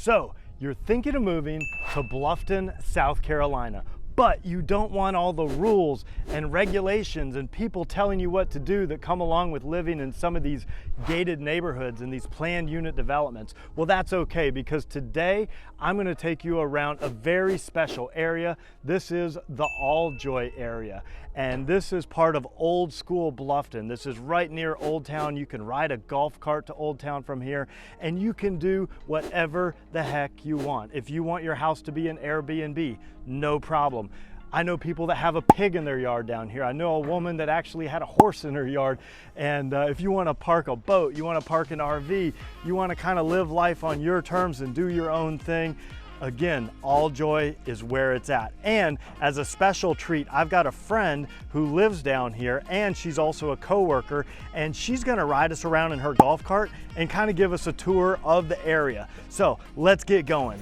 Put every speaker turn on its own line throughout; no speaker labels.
So you're thinking of moving to Bluffton, South Carolina, but you don't want all the rules and regulations and people telling you what to do that come along with living in some of these gated neighborhoods and these planned unit developments. Well, that's okay, because today I'm going to take you around a very special area. This is the Alljoy area, and this is part of old school Bluffton. This is right near Old Town. You can ride a golf cart to Old Town from here, and you can do whatever the heck you want. If you want your house to be an Airbnb, no problem. I know people that have a pig in their yard down here. I know a woman that actually had a horse in her yard. And if you want to park a boat, you want to park an RV, you want to kind of live life on your terms and do your own thing, again, Alljoy is where it's at. And as a special treat, I've got a friend who lives down here, and she's also a coworker, and she's going to ride us around in her golf cart and kind of give us a tour of the area. So let's get going.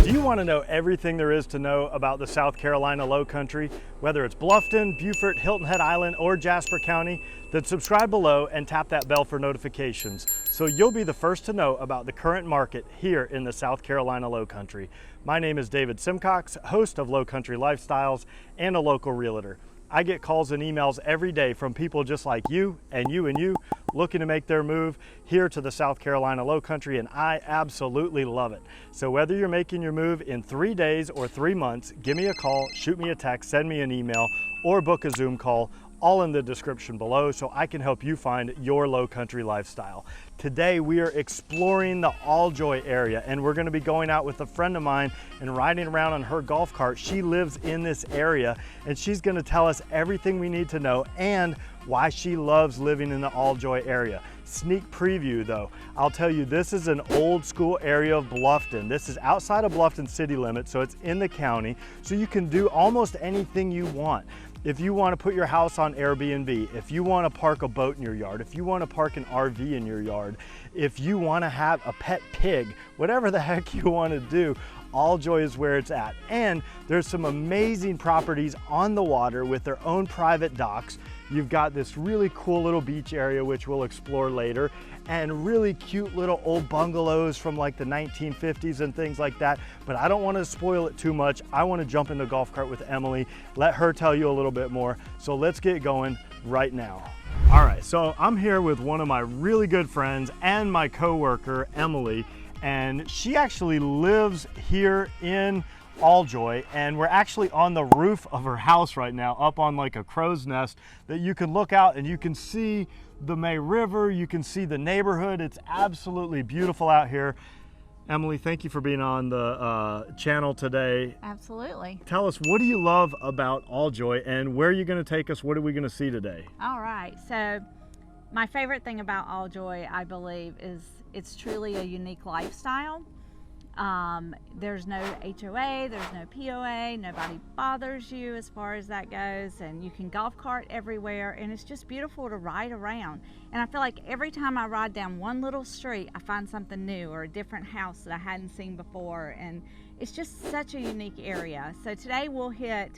Do you want to know everything there is to know about the South Carolina Low Country? Whether it's Bluffton, Beaufort, Hilton Head Island, or Jasper County, then subscribe below and tap that bell for notifications so you'll be the first to know about the current market here in the South Carolina Low Country. My name is David Simcox, host of Low Country Lifestyles and a local realtor. I get calls and emails every day from people just like you and you and you looking to make their move here to the South Carolina Low Country, and I absolutely love it. So whether you're making your move in 3 days or 3 months, give me a call, shoot me a text, send me an email, or book a Zoom call, all in the description below, so I can help you find your low country lifestyle. Today we are exploring the Alljoy area, and we're going to be going out with a friend of mine and riding around on her golf cart. She lives in this area, and she's going to tell us everything we need to know and why she loves living in the Alljoy area. Sneak preview though, I'll tell you, this is an old school area of Bluffton. This is outside of Bluffton city limits, so it's in the county, so you can do almost anything you want. If you want to put your house on Airbnb, if you want to park a boat in your yard, if you want to park an RV in your yard, if you want to have a pet pig, whatever the heck you want to do, Alljoy is where it's at. And there's some amazing properties on the water with their own private docks. You've got this really cool little beach area, which we'll explore later, and really cute little old bungalows from like the 1950s and things like that. But I don't want to spoil it too much. I want to jump in the golf cart with Emily, let her tell you a little bit more. So let's get going right now. All right, so I'm here with one of my really good friends and my coworker, Emily, and she actually lives here in Alljoy, and we're actually on the roof of her house right now, up on like a crow's nest that you can look out and you can see the May River, you can see the neighborhood. It's absolutely beautiful out here. Emily, thank you for being on the channel today.
Absolutely.
Tell us, what do you love about Alljoy, and where are you going to take us? What are we going to see today?
All right, so my favorite thing about Alljoy, I believe, is it's truly a unique lifestyle. There's no HOA, there's no POA, nobody bothers you as far as that goes, and you can golf cart everywhere, and it's just beautiful to ride around. And I feel like every time I ride down one little street, I find something new or a different house that I hadn't seen before, and it's just such a unique area. So today we'll go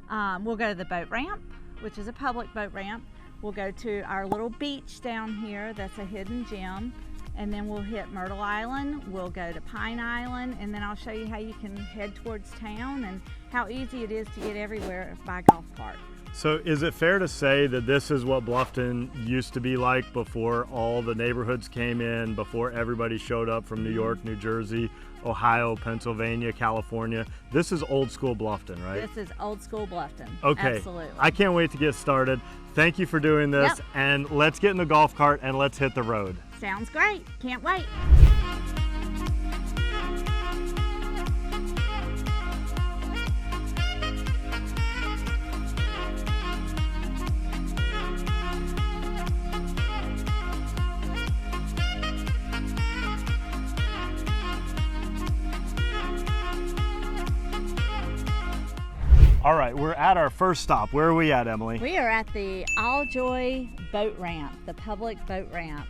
to the boat ramp, which is a public boat ramp. We'll go to our little beach down here that's a hidden gem. And then we'll hit Myrtle Island, we'll go to Pine Island, and then I'll show you how you can head towards town and how easy it is to get everywhere by golf cart.
So is it fair to say that this is what Bluffton used to be like before all the neighborhoods came in, before everybody showed up from New York, New Jersey, Ohio, Pennsylvania, California? This is old school Bluffton, right?
This is old school Bluffton.
Okay.
Absolutely.
I can't wait to get started. Thank you for doing this.
Yep.
And let's get in the golf cart and let's hit the road.
Sounds great. Can't wait.
All right, we're at our first stop. Where are we at, Emily?
We are at the Alljoy boat ramp, the public boat ramp.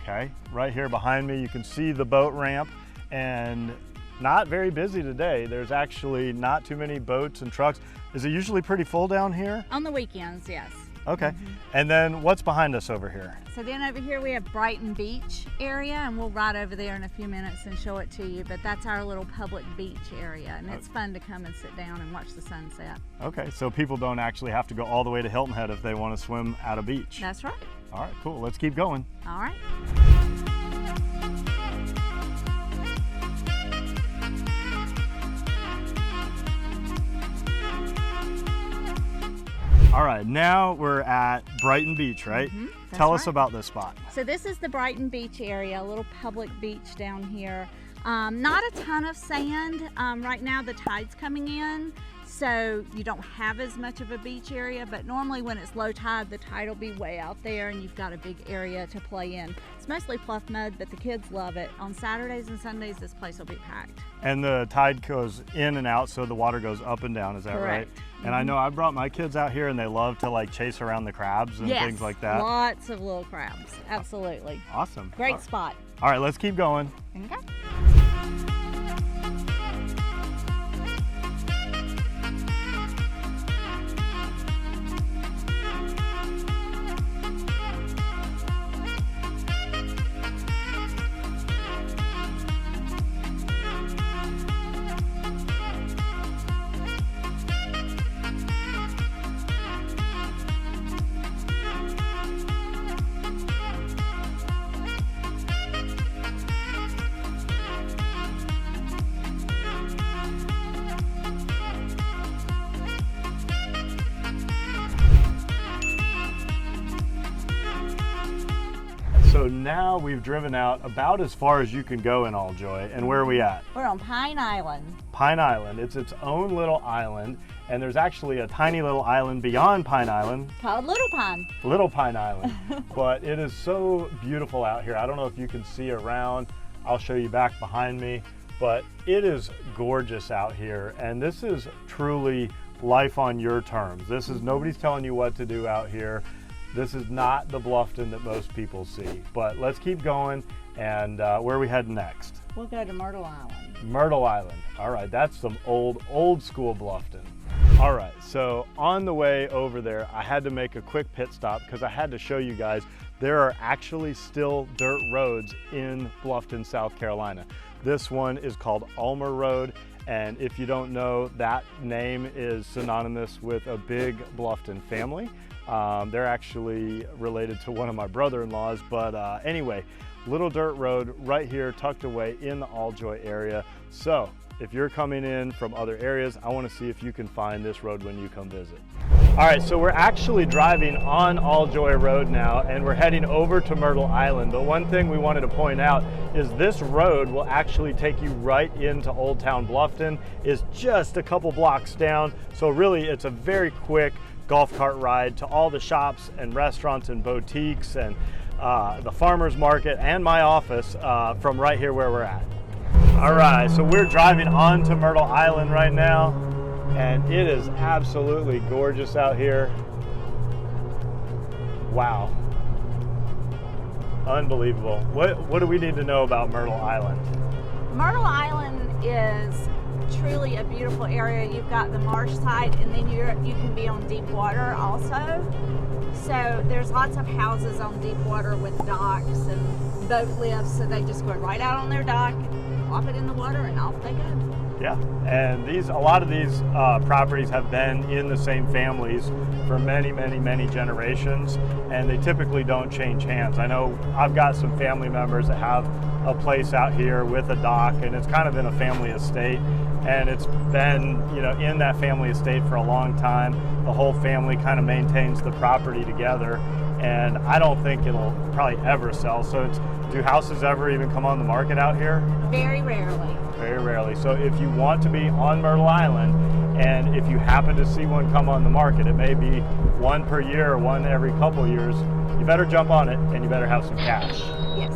Okay, right here behind me, you can see the boat ramp, and not very busy today. There's actually not too many boats and trucks. Is it usually pretty full down here?
On the weekends, yes.
Okay. And then what's behind us over here?
So then over here we have Brighton Beach area, and we'll ride over there in a few minutes and show it to you, but that's our little public beach area, and it's fun to come and sit down and watch the sunset.
Okay, so people don't actually have to go all the way to Hilton Head if they want to swim at a beach.
That's right.
All right, cool. Let's keep going.
All right.
All right, now we're at Brighton Beach, right? Tell us about this spot.
So this is the Brighton Beach area, a little public beach down here. Not a ton of sand. Right now the tide's coming in, so you don't have as much of a beach area, but normally when it's low tide, the tide will be way out there and you've got a big area to play in. It's mostly pluff mud, but the kids love it. On Saturdays and Sundays, this place will be packed.
And the tide goes in and out, so the water goes up and down, is that right? And I know I brought my kids out here and they love to like chase around the crabs and things like that.
Lots of little crabs, absolutely.
Awesome.
Great spot.
All right, let's keep going.
Okay.
So now we've driven out about as far as you can go in Alljoy, and where are we at?
We're on Pine Island.
Pine Island. It's its own little island, and there's actually a tiny little island beyond Pine Island.
Called Little Pine.
Little Pine Island. But it is so beautiful out here. I don't know if you can see around. I'll show you back behind me, but it is gorgeous out here, and this is truly life on your terms. This is, nobody's telling you what to do out here. This is not the Bluffton that most people see, but let's keep going. And where are we heading next?
We'll go to Myrtle Island.
Myrtle Island. All right, that's some old school Bluffton. All right, so on the way over there, I had to make a quick pit stop because I had to show you guys there are actually still dirt roads in Bluffton, South Carolina. This one is called Ulmer Road. And if you don't know, that name is synonymous with a big Bluffton family. They're actually related to one of my brother-in-laws, but anyway, little dirt road right here tucked away in the Alljoy area. So if you're coming in from other areas, I want to see if you can find this road when you come visit. All right, so we're actually driving on Alljoy Road now, and we're heading over to Myrtle Island. The one thing we wanted to point out is this road will actually take you right into Old Town Bluffton. It's just a couple blocks down, so really it's a very quick golf cart ride to all the shops and restaurants and boutiques and the farmer's market and my office from right here where we're at. All right, so we're driving on to Myrtle Island right now, and it is absolutely gorgeous out here. Wow, unbelievable. What do we need to know about Myrtle Island?
Myrtle Island is truly a beautiful area. You've got the marsh side, and then you can be on deep water also. So there's lots of houses on deep water with docks and boat lifts, so they just go right out on their dock, plop it in the water, and off they go.
Yeah, and a lot of these properties have been in the same families for many generations, and they typically don't change hands. I know I've got some family members that have a place out here with a dock, and it's kind of in a family estate, and it's been, you know, in that family estate for a long time. The whole family kind of maintains the property together, and I don't think it'll probably ever sell. So do houses ever even come on the market out here?
Very rarely.
Very rarely. So if you want to be on Myrtle Island, and if you happen to see one come on the market, it may be one per year or one every couple years, you better jump on it and you better have some cash.
Yes.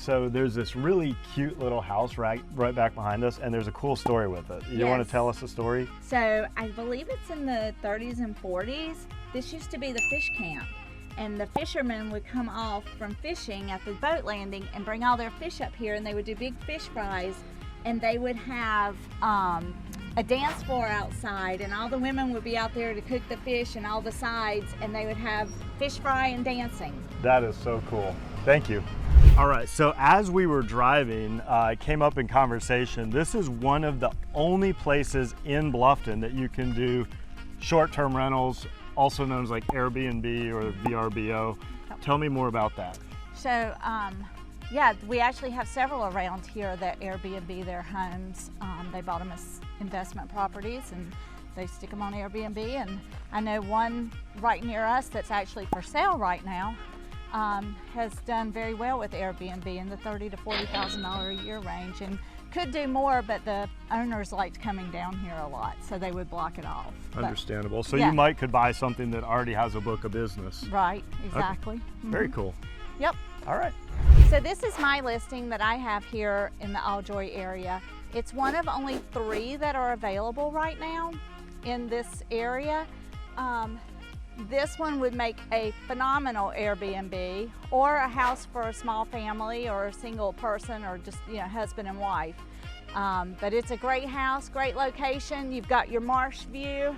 so there's this really cute little house right back behind us, and there's a cool story with it. You want to tell us the story?
So I believe it's in the 30s and 40s. This used to be the fish camp, and the fishermen would come off from fishing at the boat landing and bring all their fish up here, and they would do big fish fries, and they would have a dance floor outside, and all the women would be out there to cook the fish and all the sides, and they would have fish fry and dancing.
That is so cool. Thank you. All right, so as we were driving, it came up in conversation, this is one of the only places in Bluffton that you can do short-term rentals, also known as like Airbnb or VRBO. Tell me more about that.
So, yeah, we actually have several around here that Airbnb their homes. They bought them as investment properties and they stick them on Airbnb. And I know one right near us that's actually for sale right now has done very well with Airbnb in the $30,000 to $40,000 a year range, and could do more, but the owners liked coming down here a lot, so they would block it off.
Understandable. So
yeah.
You could buy something that already has a book of business.
Right, exactly.
Okay. Very cool.
Yep.
All right.
So this is my listing that I have here in the Alljoy area. It's one of only 3 that are available right now in this area. This one would make a phenomenal Airbnb or a house for a small family or a single person or just, you know, husband and wife. But it's a great house, great location. You've got your marsh view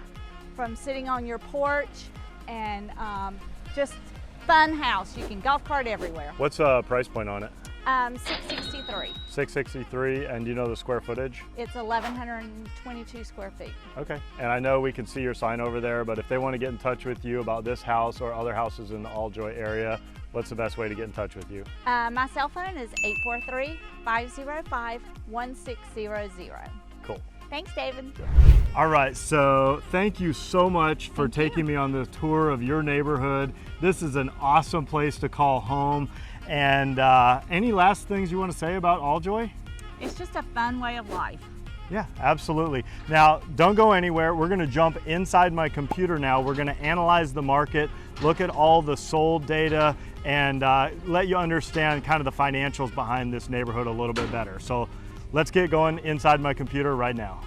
from sitting on your porch, and just fun house. You can golf cart everywhere.
What's the price point on it?
$663.
$663, and do you know the square footage?
It's 1,122 square feet.
Okay, and I know we can see your sign over there, but if they want to get in touch with you about this house or other houses in the Alljoy area, what's the best way to get in touch with you?
My cell phone is 843-505-1600.
Cool.
Thanks, David.
All right, so thank you so much for taking me on the tour of your neighborhood. This is an awesome place to call home. And any last things you want to say about Alljoy?
It's just a fun way of life.
Yeah, absolutely. Now, don't go anywhere. We're going to jump inside my computer now. We're going to analyze the market, look at all the sold data, and let you understand kind of the financials behind this neighborhood a little bit better. So let's get going inside my computer right now.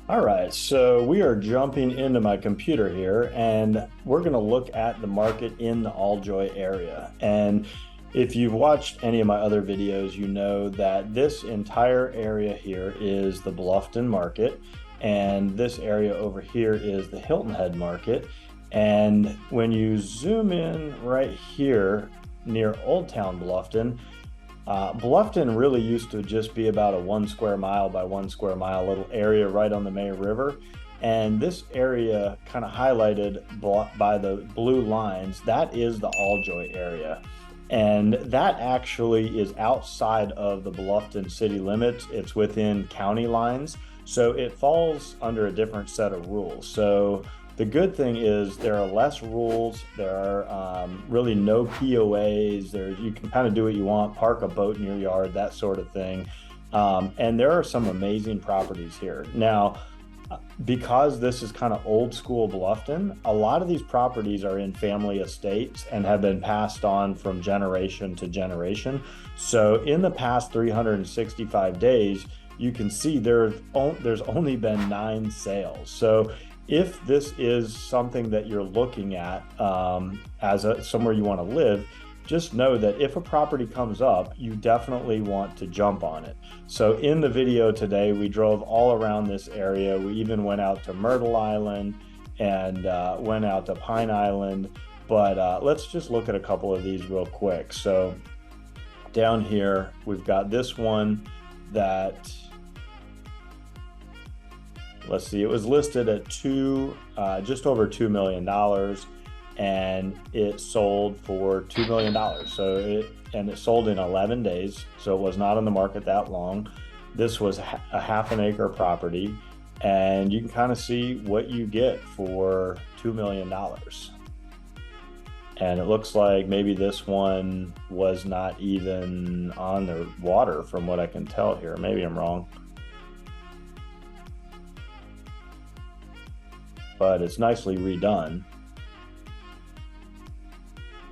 All right, so we are jumping into my computer here, and we're going to look at the market in the Alljoy area. And if you've watched any of my other videos, you know that this entire area here is the Bluffton market, and this area over here is the Hilton Head market. And when you zoom in right here near Old Town Bluffton, Bluffton really used to just be about a 1 square mile by 1 square mile little area right on the May River. And this area kind of highlighted by the blue lines, that is the Alljoy area. And that actually is outside of the Bluffton city limits. It's within county lines. So it falls under a different set of rules. So the good thing is there are less rules. There are really no POAs. You can kind of do what you want, park a boat in your yard, that sort of thing. And there are some amazing properties here. Now, because this is kind of old school Bluffton, a lot of these properties are in family estates and have been passed on from generation to generation. So in the past 365 days, you can see there's only been 9 sales. So if this is something that you're looking at as somewhere you want to live, just know that if a property comes up, you definitely want to jump on it. So in the video today, we drove all around this area. We even went out to Myrtle Island and went out to Pine Island. But let's just look at a couple of these real quick. So down here, we've got this one that, let's see, it was listed at just over $2 million, and it sold for $2 million. So it sold in 11 days. So it was not on the market that long. This was a half an acre property, and you can kind of see what you get for $2 million. And it looks like maybe this one was not even on the water from what I can tell here. Maybe I'm wrong. But it's nicely redone.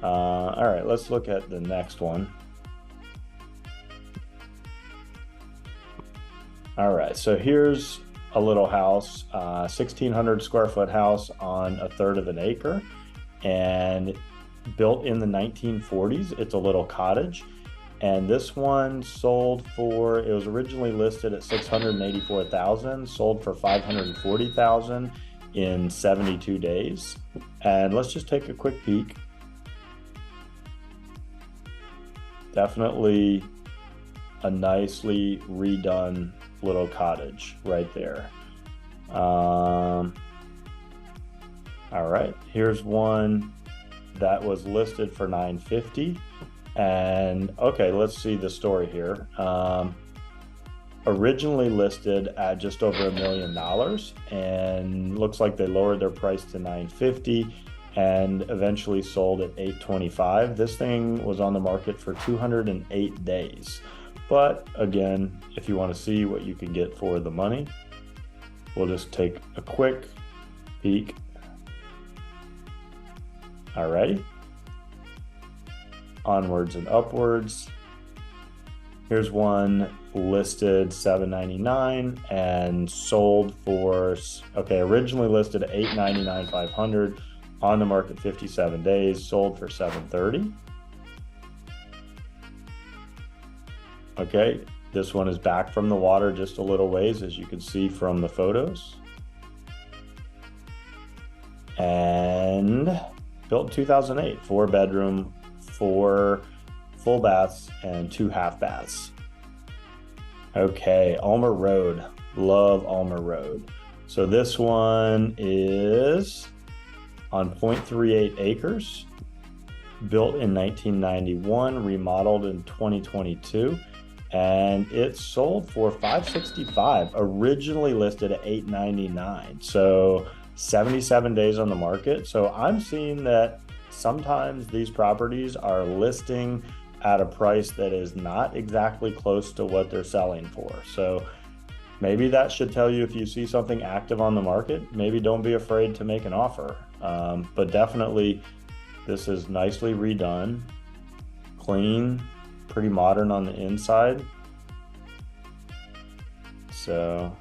All right, let's look at the next one.
All right, so here's a little house, 1,600 square foot house on a third of an acre, and built in the 1940s. It's a little cottage, and this one sold for, it was originally listed at $684,000, sold for $540,000 in 72 days. And let's just take a quick peek. Definitely a nicely redone little cottage right there. All right, here's one that was listed for $950,000. And okay, let's see the story here. Originally listed at just over $1 million, and looks like they lowered their price to $950,000 and eventually sold at $825,000. This thing was on the market for 208 days. But again, if you want to see what you can get for the money, we'll just take a quick peek. Alrighty. Onwards and upwards. Here's one listed $799,000 and sold for, okay, originally listed at $899,500, on the market 57 days, sold for $730,000. Okay, this one is back from the water just a little ways, as you can see from the photos. And built in 2008, 4-bedroom, 4 full baths, and 2 half baths. Okay, Ulmer Road, love Ulmer Road. So this one is on 0.38 acres, built in 1991, remodeled in 2022. And it sold for $565,000, originally listed at $899,000. So 77 days on the market. So I'm seeing that sometimes these properties are listing at a price that is not exactly close to what they're selling for. So maybe that should tell you, if you see something active on the market, maybe don't be afraid to make an offer. But definitely this is nicely redone, clean, pretty modern on the inside. So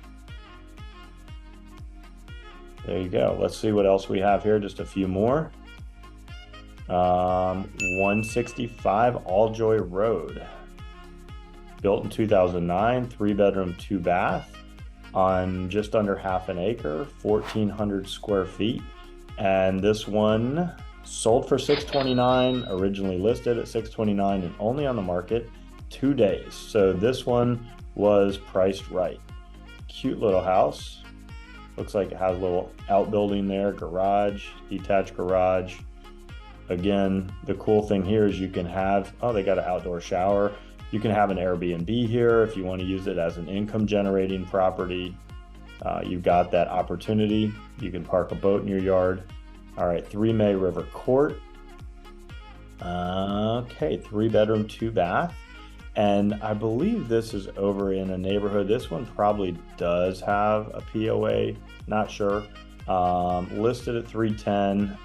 there you go. Let's see what else we have here. Just a few more. 165 Alljoy Road, built in 2009, 3-bedroom, 2-bath, on just under half an acre, 1,400 square feet. And this one sold for $629,000, originally listed at $629,000, and only on the market 2 days. So this one was priced right. Cute little house. Looks like it has a little outbuilding there, garage, detached garage. Again, the cool thing here is you can have, oh, they got an outdoor shower. You can have an Airbnb here if you want to use it as an income generating property. You've got that opportunity. You can park a boat in your yard. All right, 3 May River Court. Okay, 3-bedroom, 2-bath. And I believe this is over in a neighborhood. This one probably does have a POA, not sure. Listed at $310,000,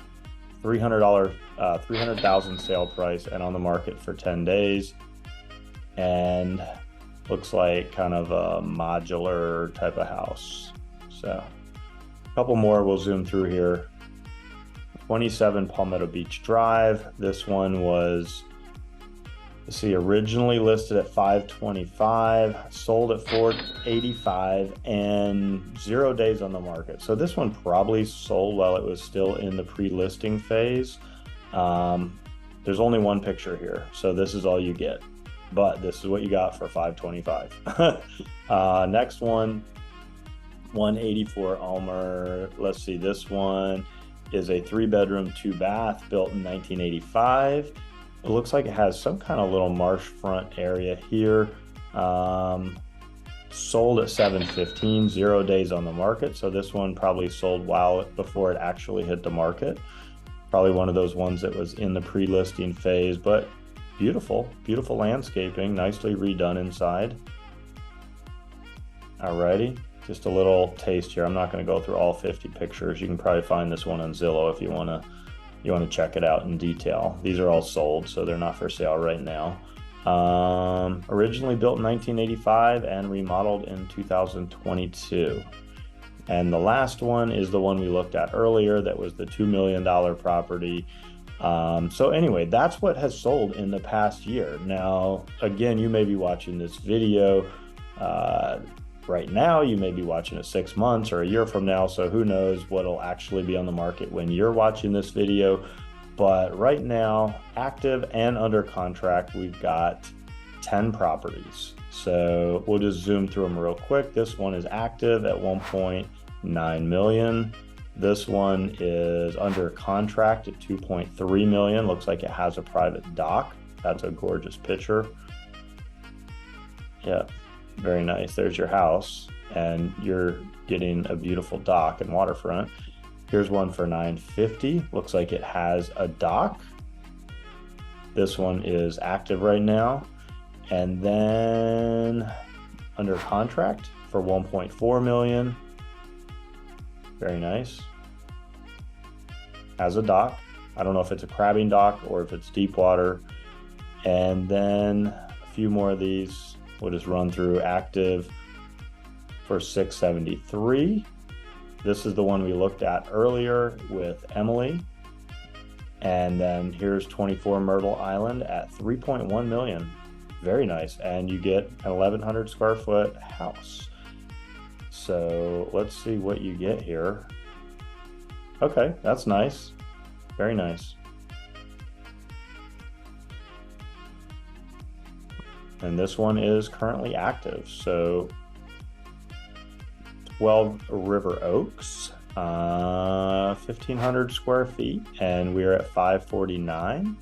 $300,000 sale price, and on the market for 10 days. And looks like kind of a modular type of house. So a couple more we'll zoom through here. 27 Palmetto Beach Drive. This one was, let's see, originally listed at $525,000, sold at $485,000, and 0 days on the market. So this one probably sold while it was still in the pre-listing phase. There's only one picture here, so this is all you get. But this is what you got for $525,000. Next one, 184 Ulmer. Let's see, this one is a 3-bedroom, 2-bath, built in 1985. It looks like it has some kind of little marsh front area here. Sold at $715,000, 0 days on the market. So this one probably sold before it actually hit the market. Probably one of those ones that was in the pre-listing phase, but beautiful, beautiful landscaping, nicely redone inside. Alrighty, just a little taste here. I'm not going to go through all 50 pictures. You can probably find this one on Zillow if you want to check it out in detail. These are all sold, so they're not for sale right now. Originally built in 1985 and remodeled in 2022. And the last one is the one we looked at earlier. That was the $2 million property. So anyway, that's what has sold in the past year. Now, again, you may be watching this video right now. You may be watching it 6 months or a year from now. So who knows what'll actually be on the market when you're watching this video. But right now, active and under contract, we've got 10 properties. So we'll just zoom through them real quick. This one is active at 1.9 million. This one is under contract at 2.3 million. Looks like it has a private dock. That's a gorgeous picture. Yeah, very nice. There's your house and you're getting a beautiful dock and waterfront. Here's one for 950. Looks like it has a dock. This one is active right now. And then under contract for 1.4 million. Very nice. Has a dock. I don't know if it's a crabbing dock or if it's deep water. And then a few more of these. We'll just run through. Active for 673. This is the one we looked at earlier with Emily. And then here's 24 Myrtle Island at 3.1 million. Very nice. And you get an 1,100 square foot house. So let's see what you get here. Okay, that's nice. Very nice. And this one is currently active. So 12 River Oaks, 1,500 square feet, and we're at 549.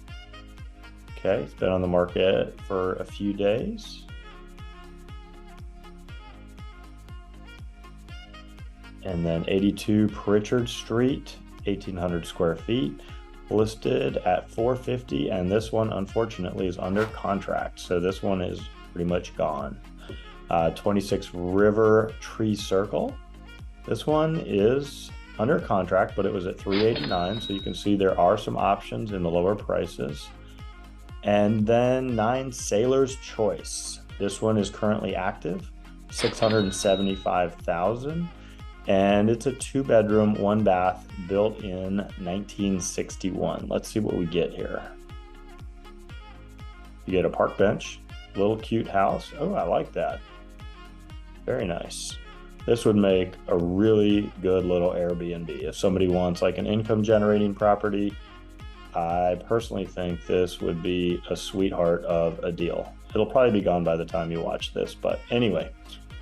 Okay, it's been on the market for a few days. And then 82 Prichard Street, 1,800 square feet, listed at 450, and this one unfortunately is under contract. So this one is pretty much gone. 26 River Tree Circle. This one is under contract, but it was at 389. So you can see there are some options in the lower prices. And then 9 Sailor's Choice. This one is currently active, 675,000. And it's a 2-bedroom, 1-bath, built in 1961. Let's see what we get here. You get a park bench, little cute house. Oh, I like that. Very nice. This would make a really good little Airbnb. If somebody wants like an income generating property, I personally think this would be a sweetheart of a deal. It'll probably be gone by the time you watch this, but anyway,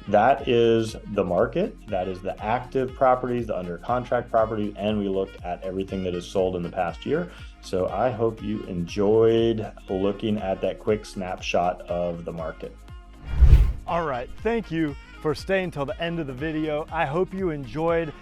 that is the market. That is the active properties, the under contract properties, and we looked at everything that is sold in the past year. So I hope you enjoyed looking at that quick snapshot of the market.
All right, thank you for staying till the end of the video. I hope you enjoyed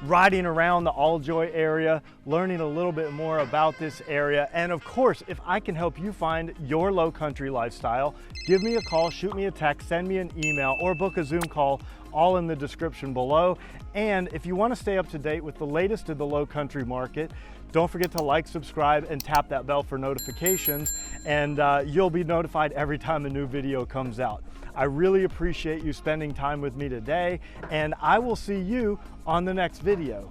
riding around the Alljoy area, learning a little bit more about this area. And of course, if I can help you find your low country lifestyle, give me a call, shoot me a text, send me an email, or book a Zoom call, all in the description below. And if you want to stay up to date with the latest in the low country market, don't forget to like, subscribe, and tap that bell for notifications, and you'll be notified every time a new video comes out. I really appreciate you spending time with me today, and I will see you on the next video.